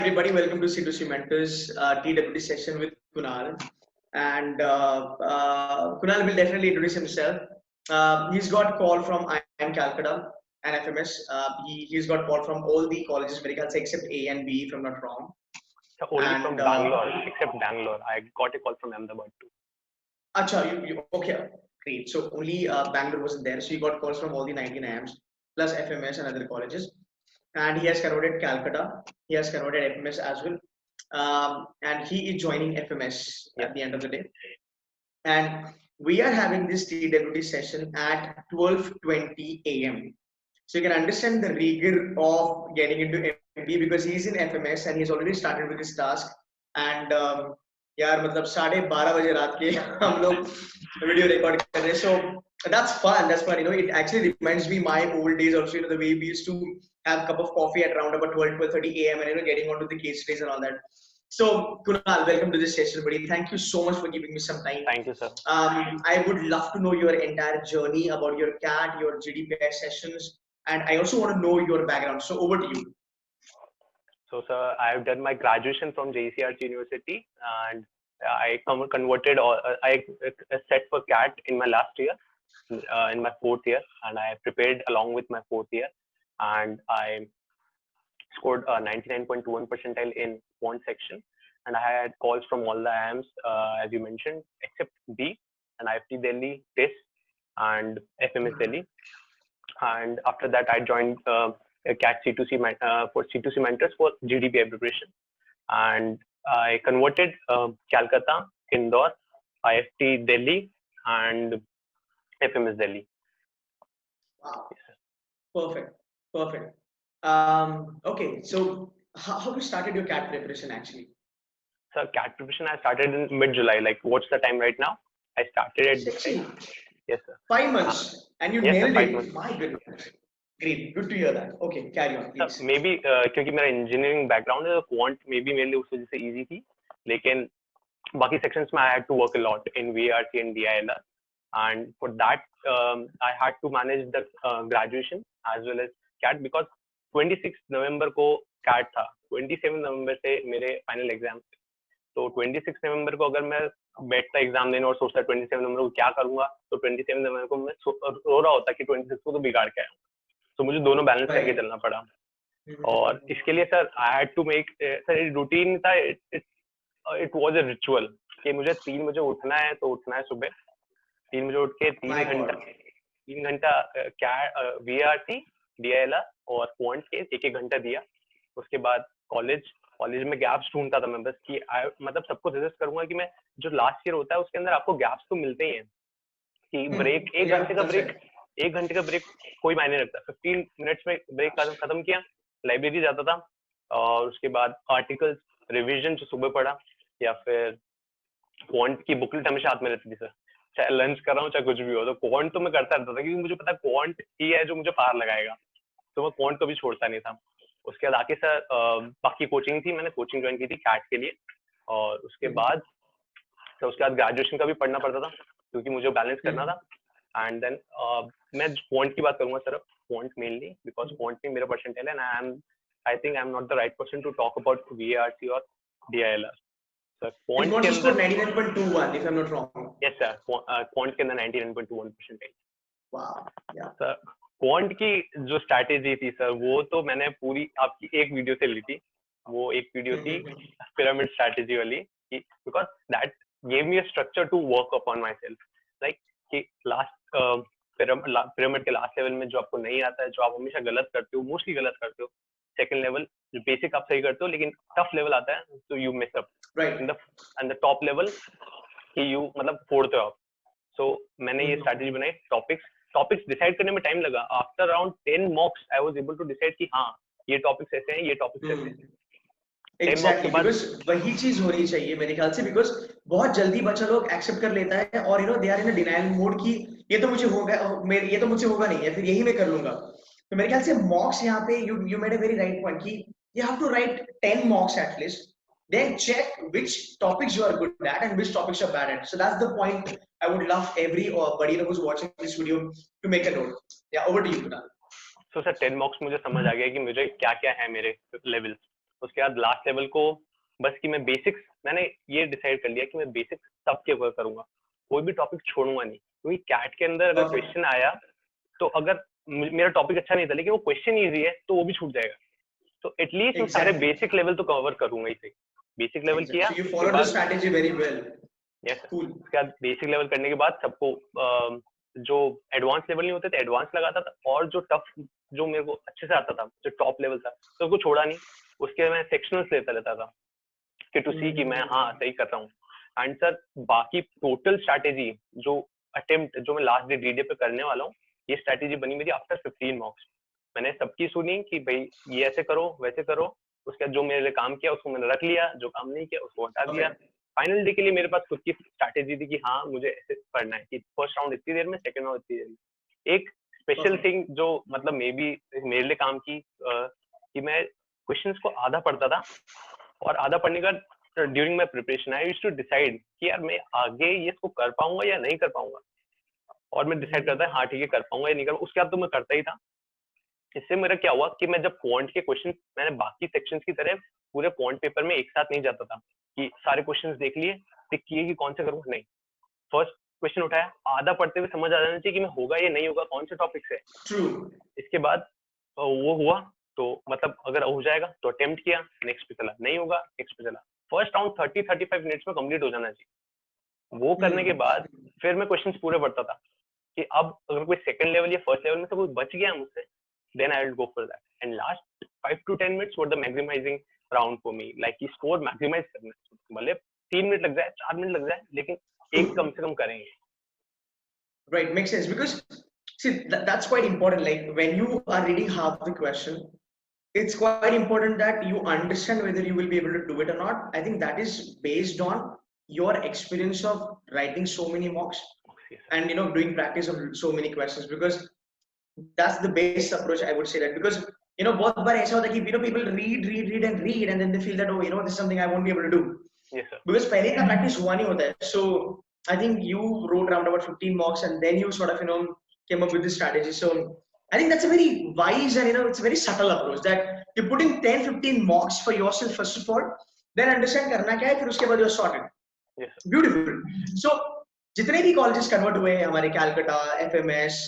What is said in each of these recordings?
everybody, welcome to C2C Mentors TWT session with Kunal. And Kunal will definitely introduce himself. He's got call from IIM Calcutta and FMS. He's got call from all the colleges, medical except A and B, if I'm not wrong. Only And, from Bangalore, except Bangalore. I got a call from Ahmedabad too. Acha, okay, great. So only Bangalore wasn't there. So you got calls from all the 19 IIMs plus FMS and other colleges. And he has converted Calcutta. He has converted FMS as well. And he is joining FMS at the end of the day. And we are having this TWT session at 12:20 a.m. So you can understand the rigor of getting into MB because he's in FMS and he's already started with his task. And यार मतलब 12:30 बजे रात के हम लोग video record कर रहे हैं. So that's fun. That's fun. It actually reminds me my old days also. The way we used to have a cup of coffee at around about 12:30 a.m. and getting onto the case studies and all that. So Kunal, welcome to this session, buddy. Thank you so much for giving me some time. Thank you, sir. I would love to know your entire journey about your CAT, your GDPI sessions, and I also want to know your background. So over to you. So, sir, I have done my graduation from JCRC University, and I converted. I set for CAT in my last year, in my fourth year, and I prepared along with my fourth year, and I scored 99.21 percentile in quant section, and I had calls from all the IIMs, as you mentioned, except B and IFT Delhi, TISS, and FMS Delhi. And after that, I joined CAT C2C for C2C Mentors for GDPI preparation, and I converted Calcutta, Indore, IFT Delhi, and FMS Delhi. Wow. Perfect. Okay, so how you started your CAT preparation actually? So CAT preparation I started in mid-July. Like, what's the time right now? I started at this time. Yes, sir. 5 months, and you yes, nailed sir, 5 it. months. My goodness. Great, good to hear that. Okay, carry on, please. So, maybe क्योंकि मेरा engineering background है, quant may be मेरे लिए उस वजह से easy थी, लेकिन बाकी सेक्शंस में I had to work a lot in VARC and DILR, and for that I had to manage the graduation as well as CAT because 26 नवंबर को CAT था, 27 नवंबर से मेरे फाइनल एग्जाम थे. तो 26 नवंबर को अगर मैं बैठता एग्जाम देने और सोचता 27 नवंबर को क्या करूंगा, तो 27 नवंबर को मैं रो रहा होता कि 26 को तो बिगाड़ के आया. तो मुझे दोनों बैलेंस करके चलना पड़ा. और इसके लिए sir I had to make sir एक रूटीन था. इट वाज अ रिचुअल कि मुझे 3 बजे उठना है, तो उठना है सुबह 3 बजे उठ के 3 घंटा क्या VARC, DILR और क्वांट के 1-1 घंटा दिया. उसके बाद कॉलेज में गैप्स ढूंढता था मैं बस कि मतलब सबको सजेस्ट करूंगा कि मैं जो लास्ट ईयर होता है उसके अंदर आपको गैप्स तो मिलते ही हैं कि ब्रेक 1 घंटे का ब्रेक कोई मायने नहीं रखता. 15 मिनट्स में ब्रेक खत्म किया, लाइब्रेरी जाता था और उसके बाद आर्टिकल्स रिवीजन जो सुबह पढ़ा या फिर क्वांट की बुकलेट हमेशा हाथ में रहती थी सर, चाहे लंच कर रहा हूँ चाहे कुछ भी हो. तो क्वांट तो मैं करता रहता था क्योंकि मुझे पता है क्वांट ही है जो मुझे पार लगाएगा, तो मैं क्वांट कभी छोड़ता नहीं था. उसके बाद आके सर बाकी कोचिंग थी, मैंने कोचिंग ज्वाइन की थी कैट के लिए, और उसके बाद ग्रेजुएशन का भी पढ़ना पड़ता था क्योंकि मुझे बैलेंस करना था. एंड देन मैं क्वांट की बात करूंगा sir, quant mainly because quant में मेरा परसेंटाइल है, and I think I am not the right person to talk about VARC और DILR. सर क्वांट के अंदर 99.21 if I'm not wrong. Yes sir, quant के अंदर 99.21 percentile. Wow, yeah sir quant की जो स्ट्रैटेजी थी सर, वो तो मैंने पूरी आपकी एक वीडियो से ली थी. वो एक वीडियो थी पिरामिड स्ट्रैटेजी वाली, because that gave me a structure to work upon myself. Like कि लास्ट पिरामिड के लास्ट लेवल में जो आपको नहीं आता है, जो आप हमेशा गलत करते हो, मोस्टली गलत करते हो. सेकंड लेवल जो बेसिक आप सही करते हो, लेकिन टफ लेवल आता है तो you mess up. Right. And the top level कि यू मतलब फोड़ते हो आप. सो मैंने ये स्ट्रैटेजी बनाई. टॉपिक्स डिसाइड करने में टाइम लगा. After around 10 mocks I was able to decide कि हाँ ये टॉपिक्स ऐसे हैं, ये टॉपिक्स ऐसे हैं. एग्जैक्टली, बिकॉज़ वही चीज होनी चाहिए मेरे ख्याल से, बिकॉज़ बहुत जल्दी बच्चा लोग एक्सेप्ट कर लेता है और they are in a denial mode कि ये तो मुझे होगा, ये तो मुझसे होगा नहीं, या फिर यही मैं कर लूंगा. तो मेरे ख्याल से मॉक्स यहाँ पे you made a very right point कि you have to write 10 mocks at least, then check which topics you are good at and which topics you are bad at. So that's the point I would love everybody who's watching this video to make a note. Yeah, over to you, Kunal. So sir 10 मॉक्स मुझे समझ आ गया कि मुझे क्या क्या है मेरे levels. उसके बाद लास्ट लेवल को बस कि मैं बेसिक्स, मैंने ये डिसाइड कर लिया कि मैं बेसिक्स सबके ऊपर करूंगा, कोई भी टॉपिक छोड़ूंगा नहीं, क्योंकि कैट के अंदर अगर क्वेश्चन आया तो अगर मेरा टॉपिक अच्छा नहीं था लेकिन वो क्वेश्चन इजी है तो वो भी छूट जाएगा, तो एटलीस्ट मैं सारे बेसिक लेवल तो कवर करूंगा ही सही। बेसिक लेवल किया, so you followed the strategy very well. Yes Cool. उसके बाद बेसिक लेवल करने के बाद सबको जो एडवांस लेवल नहीं होते थे एडवांस लगाता था, और जो टफ जो मेरे को अच्छे से आता था जो टॉप लेवल था तो उसको छोड़ा नहीं, उसके मैं सेक्शनल्स लेता रहता था कि टू सी कि मैं हाँ सही कर रहा हूँ। एंड सर बाकी टोटल स्ट्रैटेजी जो अटेम्प्ट जो मैं लास्ट डे डीडे पे करने वाला हूँ, ये स्ट्रैटेजी बनी मेरी आफ्टर 15 मॉक्स। मैंने सबकी सुनी कि भाई ये ऐसे करो वैसे करो, उसके बाद जो मेरे लिए काम किया उसको मैंने रख लिया, जो काम नहीं किया उसको हटा दिया। फाइनल डे के लिए मेरे पास खुद की स्ट्रैटेजी थी कि हाँ मुझे ऐसे करना है कि फर्स्ट राउंड इतनी देर में, सेकंड राउंड इतनी देर में। एक स्पेशल थिंग जो मतलब मे बी मेरे लिए काम की कि मैं क्वेश्चंस को आधा पढ़ता था, और आधा पढ़ने का during my preparation I used to decide कि यार मैं आगे ये इसको कर पाऊंगा या नहीं कर पाऊंगा, और मैं डिसाइड करता है हाँ ठीक है कर पाऊंगा या नहीं कर पाऊंगा, उसके बाद तो मैं करता ही था। इससे मेरा क्या हुआ कि मैं जब क्वांट के क्वेश्चन, मैंने बाकी सेक्शंस की तरह पूरे क्वांट पेपर में एक साथ नहीं जाता था कि सारे क्वेश्चंस देख लिए टिक किए कि कौन से करूंगा, नहीं, फर्स्ट क्वेश्चन उठाया, आधा पढ़ते हुए समझ आ जाना चाहिए कि मैं होगा या नहीं होगा, कौन से टॉपिक से। इसके बाद वो हुआ तो मतलब अगर हो जाएगा तो अटेम्प्ट किया, नेक्स्ट पे चला, नहीं होगा नेक्स्ट पे चला। फर्स्ट राउंड 30-35 मिनट्स में कंप्लीट हो जाना चाहिए। वो करने के बाद फिर मैं क्वेश्चंस पूरे पढ़ता था कि अब अगर कोई सेकंड लेवल या फर्स्ट लेवल में से कोई बच गया मुझसे, then I will go for that. And last 5 to 10 minutes were the maximizing round for me. Like कि score maximize करना है, भले 3 मिनट लग जाए 4 मिनट लग जाए लेकिन एक कम से कम करेंगे। Right, makes sense because see that's quite important. Like when you are reading half the question, it's quite important that you understand whether you will be able to do it or not. I think that is based on your experience of writing so many mocks and doing practice of so many questions, because that's the best approach. I would say that because बहुत बार ऐसा होता है कि people read and then they feel that this is something I won't be able to do. Yes sir. Because पहले इतना practice हुआ नहीं होता है. So I think you wrote around about 15 mocks and then you sort of came up with this strategy. So I think that's a very wise and it's a very subtle approach that you're putting 10-15 mocks for yourself first of all, then understand करना क्या है, फिर उसके बाद you're sorted. Yes sir. Beautiful. So जितने भी colleges convert हुए हमारे Calcutta, FMS,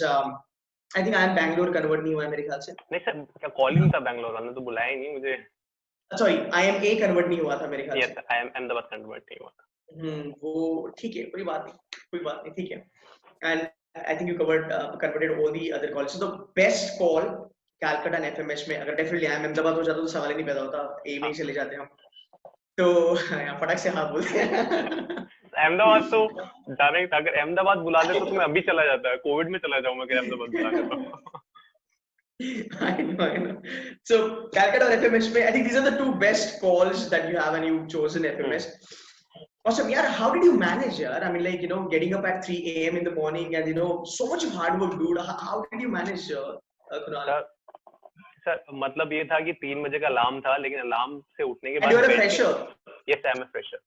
I think I am Bangalore convert नहीं हुआ है मेरे ख्याल से. नहीं सर, क्या कॉलिंग था बैंगलोर वाला, तो बुलाया ही नहीं मुझे. Sorry, IMA convert नहीं हुआ था मेरे ख्याल से. Yes, I am Ahmedabad convert नहीं हुआ था. वो ठीक है, कोई बात नहीं, ठीक है. And I think you converted all the other colleges. So the best call Calcutta and FMS में अगर definitely IIM अहमदाबाद हो जाता तो सवाल ही नहीं पैदा होता, A में ही चले जाते हम. तो फटाक से हाँ बोलते हैं. अहमदाबाद तो डायरेक्ट अगर अहमदाबाद बुला ले तो मैं अभी चला जाता है, कोविड में चला जाऊंगा अगर अहमदाबाद बुला ले तो. I know. So Calcutta or FMS में, I think these are the two best calls that you have and you've chosen FMS. Awesome. Yeah, how did you manage? I mean, like, getting up at 3 a.m. in the morning and, so much of hard work, dude. How did you manage, Kunal? Sir मतलब ये था कि 3 बजे का alarm था, लेकिन alarm से उठने के बाद you are a fresher? Yes, I am a fresher.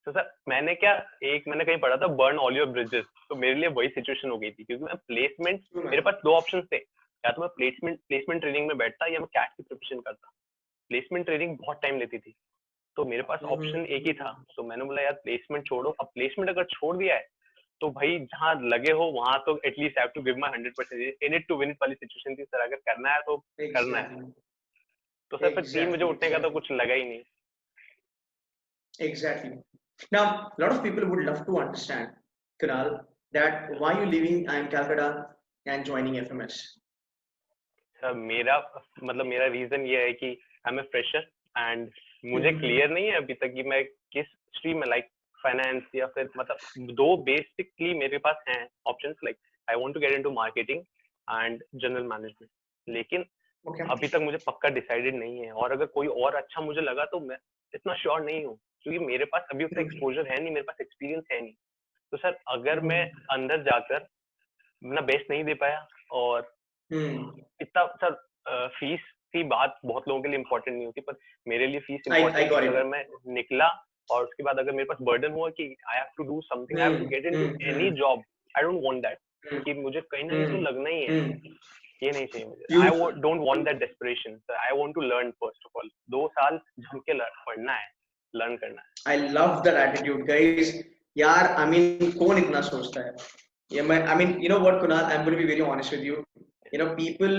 तो सर मैंने कहीं पढ़ा था बर्न ऑल योर ब्रिजेस, तो मेरे लिए वही सिचुएशन हो गई थी, क्योंकि मैं प्लेसमेंट, मेरे पास 2 ऑप्शंस थे, या तो मैं प्लेसमेंट ट्रेनिंग में बैठता या मैं कैट की प्रिपरेशन करता. प्लेसमेंट ट्रेनिंग बहुत टाइम लेती थी, तो मेरे पास ऑप्शन एक ही था. तो मैंने बोला यार प्लेसमेंट छोड़ो. अब प्लेसमेंट अगर छोड़ दिया है तो भाई जहाँ लगे हो वहां तो at least have to give my 100%. In it to win it वाली सिचुएशन थी सर. अगर करना है तो करना है. तो सर फिर 3 बजे उठने का तो कुछ लगा ही नहीं. Exactly. Now, a lot of people would love to understand, Kunal, that why you leaving Calcutta and joining FMS. Sir मेरा रीजन ये है कि I am a fresher and मुझे क्लियर नहीं है अभी तक कि मैं किस स्ट्रीम में, लाइक फाइनेंस या फिर मतलब 2 बेसिकली मेरे पास हैं options. Like I want to get into marketing and general management, लेकिन अभी तक मुझे पक्का डिसाइडेड नहीं है. और अगर कोई और अच्छा मुझे लगा तो मैं इतना श्योर नहीं हूँ, क्योंकि मेरे पास अभी उतना एक्सपोजर है नहीं, मेरे पास एक्सपीरियंस है नहीं. तो सर अगर मैं अंदर जाकर अपना बेस्ट नहीं दे पाया, और इतना सर फीस की बात बहुत लोगों के लिए इम्पोर्टेंट नहीं होती, पर मेरे लिए फीस इम्पोर्टेंट है. अगर मैं निकला और उसके बाद अगर मेरे पास बर्डन हुआ कि I have to do something, I have to get into any job, I don't want that, कि मुझे कहीं ना कहीं तो लगना ही है. ये नहीं चाहिए मुझे. Beautiful. Don't want that desperation. So I want to learn first of all. 2 साल जम के पढ़ना है, learn करना है. I love that attitude, guys. यार, I mean, कौन इतना सोचता है? Yeah, I mean, you know what, Kunal? I'm going to be very honest with you. You know, people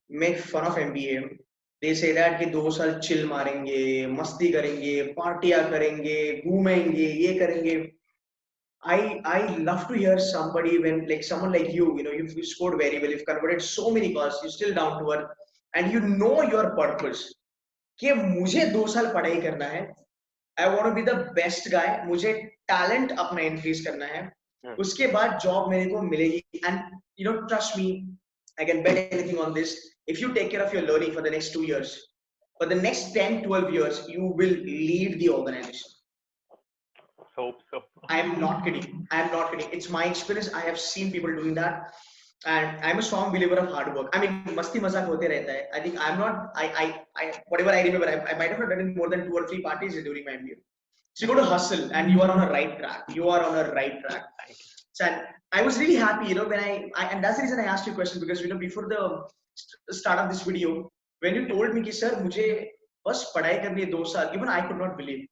make fun of MBA. They say that कि 2 साल chill मारेंगे, मस्ती करेंगे, पार्टियां करेंगे, घूमेंगे, ये करेंगे. I love to hear somebody when like someone like you know you've scored very well, you've converted so many calls, you're still down to earth, and you know your purpose कि मुझे 2 साल पढ़ाई करना है. I want to be the best guy. मुझे talent अपना increase करना है. उसके बाद job मेरे को मिलेगी. And you know, trust me, I can bet anything on this. If you take care of your learning for the next 2 years, for the next 10, 12 years, you will lead the organization. Hope so. I am not kidding. I am not kidding. It's my experience. I have seen people doing that, and I'm a strong believer of hard work. I mean, मस्ती मजाक होते रहता है. I think I'm not. I whatever I remember, I might have not done more than 2 or 3 parties during my MBA. So you got to hustle, and you are on a right track. You are on a right track. So I was really happy, you know, when I and that's the reason I asked you a question, because you know before the start of this video, when you told me कि sir मुझे बस पढ़ाई करनी है 2 साल, even I could not believe.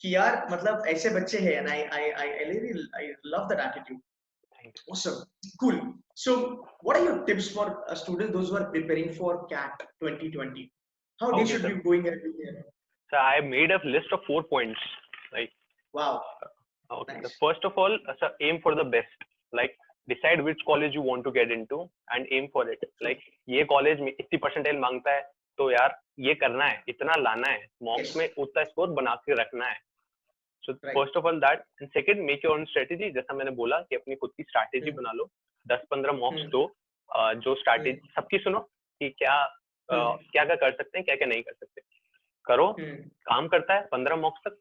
कि यार मतलब ऐसे बच्चे हैं, and I love that attitude. Awesome, cool. So what are your tips for students, those who are preparing for CAT 2020? How they should be going every year? So I made a list of 4 points. Like, wow. Okay. Nice. So first of all, so aim for the best. Like, decide which college you want to get into and aim for it. Like, ये college में इतनी percentile मांगता है, तो यार ये करना है, इतना लाना है, mocks में उतना score बना के रखना है. So first of all that, and second, make your own strategy. जैसा मैंने बोला कि अपनी खुद की strategy बना लो. 10-15 mocks दो, जो strategy सबकी सुनो कि क्या क्या कर सकते हैं, क्या क्या नहीं कर सकते. करो, काम करता है 15 mocks तक,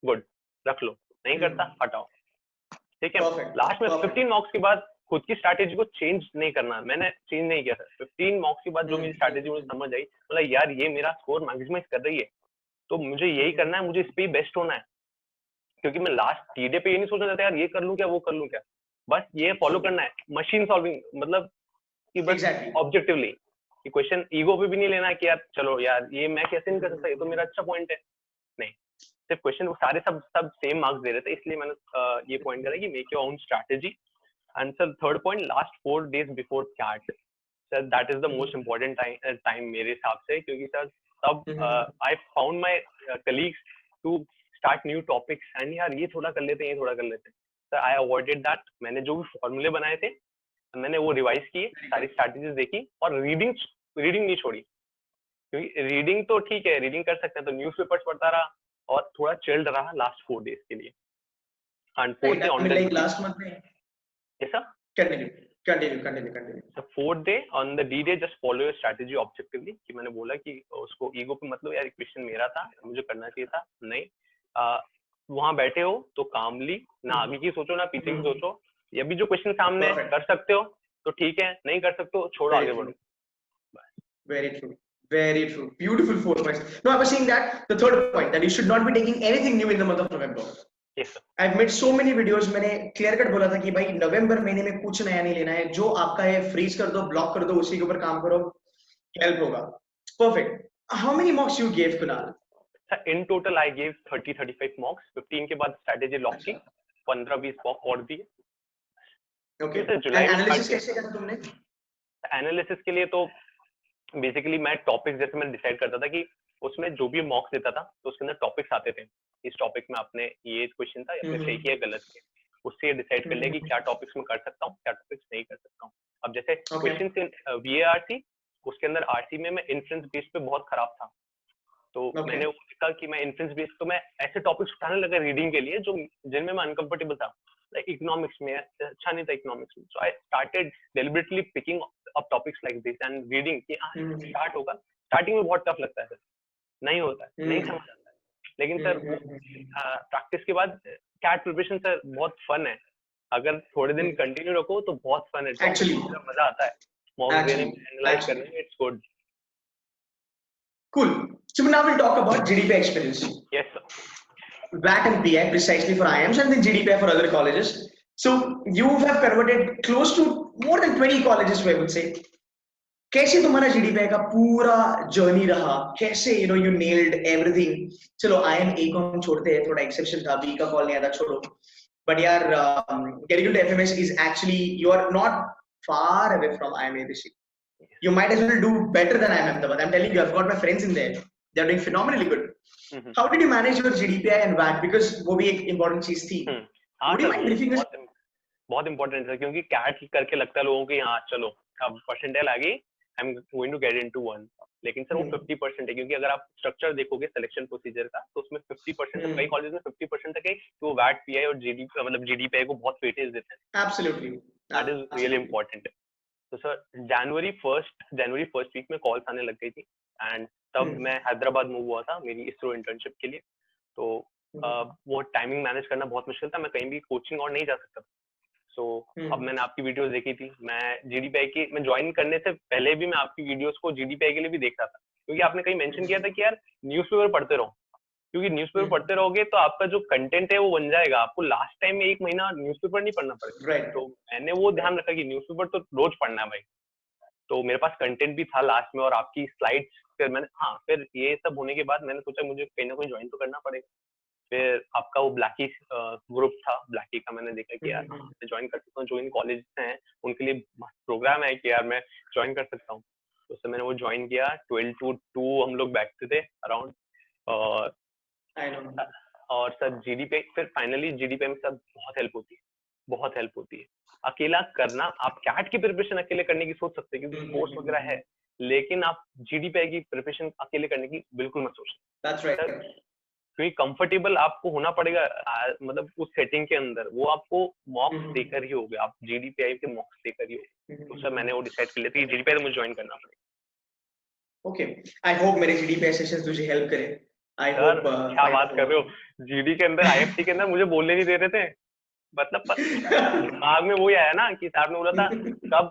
good, रख लो. नहीं करता, हटाओ. ठीक है. लास्ट में 15 mocks के बाद खुद की स्ट्रैटेजी को चेंज नहीं करना. मैंने चेंज नहीं किया था. 15 mocks के बाद जो मेरी स्ट्रैटेजी मुझे समझ आई, मतलब यार ये मेरा स्कोर मैक्सिमाइज कर रही है, तो मुझे यही करना है, मुझे इस पे ही बेस्ट होना है. क्योंकि मैं लास्ट टीडे पे ये नहीं सोचना चाहता यार ये कर लूं क्या, वो कर लूं क्या. बस ये फॉलो करना है, मशीन सॉल्विंग, मतलब कि बस ऑब्जेक्टिवली, कि क्वेश्चन ईगो पे भी नहीं लेना कि यार चलो यार ये मैं कैसे नहीं कर सकता, ये तो मेरा अच्छा पॉइंट है. नहीं, सिर्फ क्वेश्चन सारे सब सेम मार्क्स दे रहे थे, इसलिए मैंने ये पॉइंट करा कि make your own strategy. And sir third point, last 4 days before CAT, sir that is the most important time मेरे हिसाब से. क्योंकि सर तब I found my colleagues to start new topics, and यार ये थोड़ा कर लेते हैं, ये थोड़ा कर लेते हैं. Sir I avoided that. मैंने जो भी फॉर्मूले बनाए थे मैंने वो रिवाइज किए, सारी स्ट्रैटेजीज देखी, और रीडिंग नहीं छोड़ी. क्योंकि रीडिंग तो ठीक है, रीडिंग कर सकते हैं, तो न्यूज़पेपर्स पढ़ता रहा और थोड़ा चिल्ड रहा लास्ट 4 days के लिए. And fourth day on the last month में ऐसा continue. So fourth day on the D day, just follow your strategy objectively. कि मैंने बोला कि उसको ईगो पे मतलब यार क्वेश्चन मेरा था, मुझे करना चाहिए था, नहीं. वहां बैठे हो तो कामली, ना आगे की सोचो ना पीछे की सोचो. ये भी जो क्वेश्चन सामने कर सकते हो तो ठीक है, नहीं कर सकते हो छोड़ो, आगे बढ़ो. Very true. Beautiful 4 points. No, I was saying that the third point, that you should not be taking anything new in the month of November. Yes, sir. I've made so many videos. मैंने clear cut बोला था कि भाई नवंबर महीने में कुछ नया नहीं लेना है, जो आपका है फ्रीज कर दो, ब्लॉक कर दो, उसी के ऊपर काम करो, हेल्प होगा. Perfect. How many mocks you gave, Kunal? In total I gave 30-35 mocks. 15 के बाद strategy lock की, 15-20 mock और दिए. Okay. And analysis कैसे करा तुमने? Analysis के लिए तो बेसिकली मैं टॉपिक्स जैसे मैं डिसाइड करता था कि उसमें जो भी मॉक्स देता था तो उसके अंदर टॉपिक्स आते थे. इस टॉपिक में आपने ये क्वेश्चन था, या फिर सही किया गलत किया, उससे डिसाइड कर लिया कि क्या टॉपिक्स में कर सकता हूँ, क्या टॉपिक्स नहीं कर सकता हूँ. अब जैसे क्वेश्चन से VARC, उसके अंदर RC में मैं इन्फ्रेंस बेस पे बहुत खराब था, तो मैंने वो देखा कि मैं इन्फ्रेंस बेस, तो मैं ऐसे टॉपिक्स उठाने लगा रीडिंग के लिए जो जिनमें मैं अनकंफर्टेबल था. Like इकोनॉमिक्स में अच्छा नहीं था इकोनॉमिक्स में, so I started deliberately picking up topics like this and reading कि स्टार्ट होगा. स्टार्टिंग में बहुत टफ लगता है सर, नहीं होता है, नहीं समझ आता है, लेकिन सर प्रैक्टिस के बाद कैट प्रिपरेशन सर बहुत फन है. अगर थोड़े दिन कंटिन्यू रखो तो बहुत फन है, एक्चुअली मजा आता है मॉक देने में, एनालाइज करने में. It's good. Cool. So now we'll talk about GDPI experience. Yes, sir. BAT and PI precisely for IIMs, and then GDPI for other colleges. So you have converted close to more than 20 colleges, I would say. कैसे तुम्हारा GDPI का पूरा journey रहा, कैसे you nailed everything? चलो IIM छोड़ते हैं, थोड़ा एक्सेप्शन था, बी का कॉल नहीं आया था, छोड़ो. But यार, getting into FMS is actually, you are not far away from IIM ABC. You might as well do better than IIM Ahmedabad. I'm telling you, I've got my friends in there. They're doing phenomenally good. How did you manage your GDPI and VAT? Because वो भी एक important चीज थी. Would you mind briefing us? बहुत important है, क्योंकि cat करके लगता है लोगों को हाँ चलो अब परसेंटाइल आ गई, I am going to get into 1, लेकिन सर वो 50% है, क्योंकि अगर आप स्ट्रक्चर देखोगे सिलेक्शन प्रोसीजर का तो उसमें 50% कई कॉलेज में 50% तक है तो वैट पीआई और मतलब जीडीपीआई को बहुत वेटेज देते हैं. Absolutely, that is really important. तो सर जनवरी फर्स्ट वीक में कॉल्स आने लग गई थी, एंड तब मैं हैदराबाद मूव हुआ था मेरी इसरो इंटर्नशिप के लिए. तो वो टाइमिंग मैनेज करना बहुत मुश्किल था, मैं कहीं भी कोचिंग और नहीं जा सकता. सो अब मैंने आपकी वीडियोस देखी थी, मैं जीडीपीआई की मैं ज्वाइन करने से पहले भी मैं आपकी वीडियोस को जीडीपीआई के लिए भी देख रहा था, क्योंकि आपने कहीं मेंशन किया था कि यार न्यूज़पेपर पढ़ते रहो, क्योंकि न्यूज़पेपर पढ़ते रहोगे तो आपका जो कंटेंट है वो बन जाएगा, आपको लास्ट टाइम में 1 महीना न्यूज़पेपर नहीं पढ़ना पड़ेगा. तो मैंने वो ध्यान रखा कि न्यूज़पेपर तो रोज पढ़ना है भाई. तो मेरे पास कंटेंट भी था लास्ट में और आपकी स्लाइड्स, फिर मैंने फिर ये सब होने के बाद मैंने सोचा मुझे कहीं ना कहीं ज्वाइन तो करना पड़ेगा. फिर आपका वो ब्लैकी ग्रुप था, ब्लैकी का मैंने देखा कि यार मैं ज्वाइन कर सकता हूँ, जो इन कॉलेज हैं उनके लिए प्रोग्राम है कि यार मैं ज्वाइन कर सकता हूँ. तो उससे मैंने वो ज्वाइन किया. 12 to 2 हम लोग बैठते थे अराउंड, और सर जीडीपीआई, फिर फाइनली जीडीपीआई में सर बहुत हेल्प होती है. अकेला करना, आप कैट की प्रिपरेशन अकेले करने की सोच सकते हैं क्योंकि कोर्स वगैरह है, लेकिन आप जीडीपीआई की प्रिपरेशन अकेले करने की बिल्कुल मत सोचें, क्योंकि कंफर्टेबल आपको होना पड़ेगा, मतलब उस सेटिंग के अंदर वो आपको मॉक्स देकर ही होगा, आप जीडीपीआई के मॉक्स देकर ही होगा. तो सर मैंने वो डिसाइड कर लिया था कि जीडीपीआई मुझे ज्वाइन करना पड़ेगा. ओके, आई होप मेरे जीडीपीआई सेशंस तुझे हेल्प करे. I hope. क्या बात कर रहे हो, जीडी के अंदर आईएफटी के अंदर मुझे बोलने नहीं दे रहे थे, मतलब दिमाग में वही आया ना कि साहब ने बोला था कब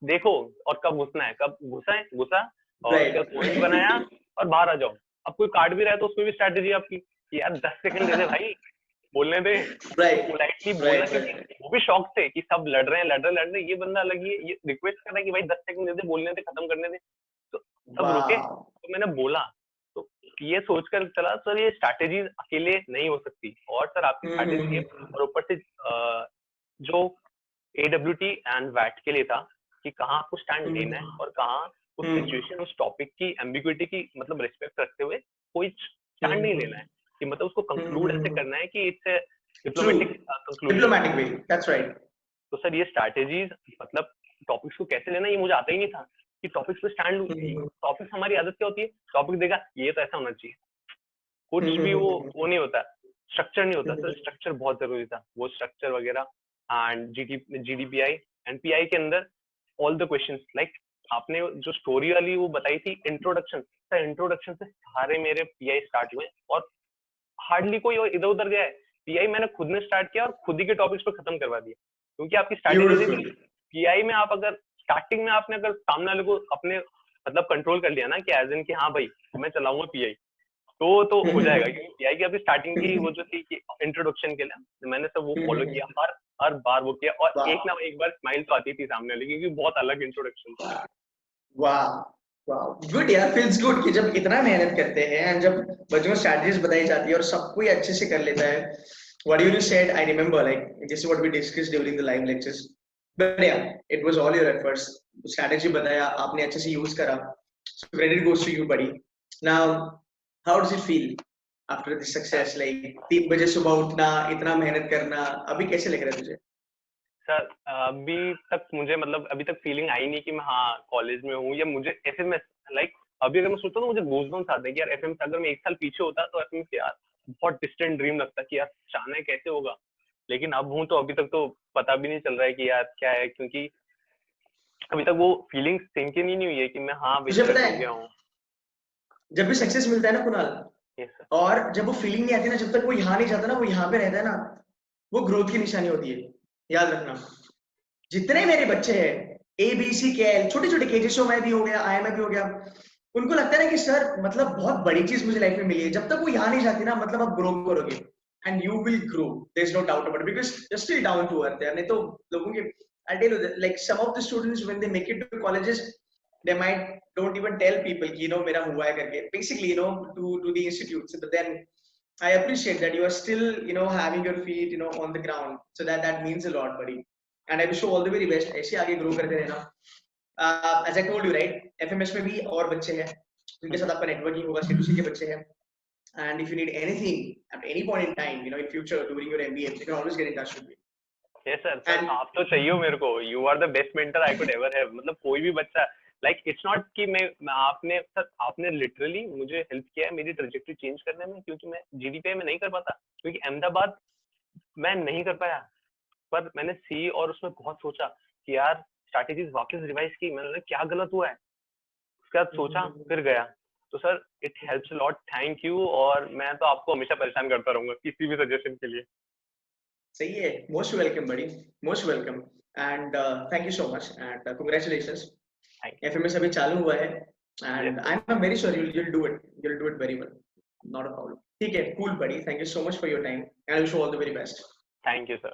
देखो और कब घुसना है, कब घुसा और पॉइंट बनाया और बाहर आ जाओ. अब कोई कार्ड भी रहा है तो उसमें भी स्ट्रैटेजी आपकी कि यार 10 सेकंड दे दे भाई, बोलने दे. पोलाइटली बोलना, वो भी शौक से कि सब लड़ रहे हैं, ये बंदा अलग ही ये रिक्वेस्ट कर रहा है कि भाई 10 सेकंड दे दे, बोलने दे, खत्म करने दे. तो सब रुके, तो मैंने बोला. तो ये सोचकर चला सर ये स्ट्रैटेजी अकेले नहीं हो सकती, और सर आपकी स्ट्रैटेजी और ऊपर से जो AWT एंड वैट के लिए था कि कहाँ आपको स्टैंड लेना है और कहाँ उस सिचुएशन, उस टॉपिक की एम्बिग्युइटी की मतलब रिस्पेक्ट रखते हुए कोई स्टैंड नहीं लेना है, कि मतलब उसको कंक्लूड ऐसे करना है कि it's diplomatic way. That's right. तो सर ये स्ट्रैटेजीज मतलब टॉपिक्स को कैसे लेना ये मुझे आता ही नहीं था कि टॉपिक्स पे स्टैंड लूं. टॉपिक्स हमारी आदत क्या होती है, टॉपिक देगा ये तो ऐसा होना चाहिए, कुछ भी वो नहीं होता, स्ट्रक्चर नहीं होता. सर स्ट्रक्चर बहुत जरूरी था, वो स्ट्रक्चर वगैरह. एंड जीडीपीआई एंड पीआई के अंदर ऑल द क्वेश्चंस, लाइक आपने जो स्टोरी वाली वो बताई थी इंट्रोडक्शन, सर इंट्रोडक्शन से सारे मेरे पीआई स्टार्ट हुए और हार्डली कोई इधर उधर गया है. पीआई मैंने खुद ने स्टार्ट किया और खुद ही के टॉपिक्स पे खत्म करवा दिया, क्योंकि आपकी स्ट्रैटेजी पीआई में आप अगर स्टार्टिंग में आपने अगर सामने वाले को अपने मतलब कंट्रोल कर लिया ना कि एज इन कि हाँ भाई मैं चलाऊंगा पीआई, तो हो जाएगा. क्योंकि पीआई की अभी स्टार्टिंग की वो जो थी कि इंट्रोडक्शन के लिए मैंने सब वो फॉलो किया, हर बार वो किया, और एक ना एक बार स्माइल तो आती थी सामने वाले, क्योंकि बहुत अलग इंट्रोडक्शन था. वाह गुड यार, फील्स गुड कि जब इतना मेहनत करते हैं एंड जब बच्चों को स्ट्रैटेजीज बताई जाती है और सब कोई अच्छे से कर लेता है. What you said, I remember, like this is what we discussed during the live lectures. But yeah, it was all your efforts. Strategy बताया आपने, अच्छे से यूज करा. So credit goes to you, buddy. Now, how does it feel after this success? Like 3 बजे सुबह उठना, इतना मेहनत करना, अभी कैसे लग रहा है तुझे? सर अभी तक मुझे मतलब अभी तक फीलिंग आई नहीं कि मैं हाँ कॉलेज में हूँ, या मुझे एफएमएस लाइक अभी अगर मैं सोचता हूँ तो मुझे गूज़बम्स आते हैं कि यार एफएमएस अगर मैं 1 साल पीछे होता तो एफएमएस यार बहुत डिस्टेंट ड्रीम लगता कि यार जाना है कैसे होगा. लेकिन अब हूँ तो अभी तक तो पता भी नहीं चल रहा है कि यार क्या है, क्योंकि अभी तक वो फीलिंग सिंक ही नहीं हुई है कि मैं हाँ मुझे पता है, जब भी सक्सेस मिलता है ना कुणाल, और जब वो फीलिंग नहीं आती ना, जब तक वो यहाँ नहीं जाता ना, वो यहाँ पे रहता है ना, वो ग्रोथ की निशानी होती है. याद रखना, जितने मेरे बच्चे हैं ABC KL छोटे छोटे केजेसो में भी हो गया, IIM में भी हो गया, उनको लगता है ना कि सर मतलब बहुत बड़ी चीज मुझे लाइफ में मिली है. जब तक वो यहाँ नहीं जाती ना, मतलब आप ग्रो करोगे and you will grow, there is no doubt about it, because you are still down to earth. नहीं तो लोगों के, I tell you, like some of the students when they make it to colleges, they might don't even tell people कि मेरा हुआ है करके, basically to the institutes, but then I appreciate that you are still having your feet on the ground, so that means a lot, buddy, and I wish you all the very best. ऐसे आगे grow करते रहना. As I told you, right, FMS में भी और बच्चे हैं जिनके साथ आपका networking होगा, C2C के बच्चे हैं, and if you need anything at any point in time, in future during your MBA, you can always get in touch with me. Yes sir, आप तो चाहिए हो मेरे को. You are the best mentor I could ever have. मतलब कोई भी बच्चा, like it's not कि मैं आपने literally मुझे help किया है मेरी trajectory change करने में, क्योंकि मैं GDPI में नहीं कर पाता, क्योंकि अहमदाबाद मैं नहीं कर पाया, पर मैंने सी और उसमें बहुत सोचा कि यार स्ट्रैटेजीज वापस रिवाइज की, मैंने क्या गलत हुआ है, उसके बाद सोचा फिर गया. तो sir it helps a lot, thank you. और मैं तो आपको हमेशा परेशान करता रहूंगा किसी भी सजेशन के लिए. सही है, मोस्ट वेलकम बड़ी, most welcome, and thank you so much, and congratulations. FMS अभी चालू हुआ है, and I am very sure you'll do it very well, not a problem. ठीक है, cool buddy, thank you so much for your time and I wish you all the very best. Thank you sir.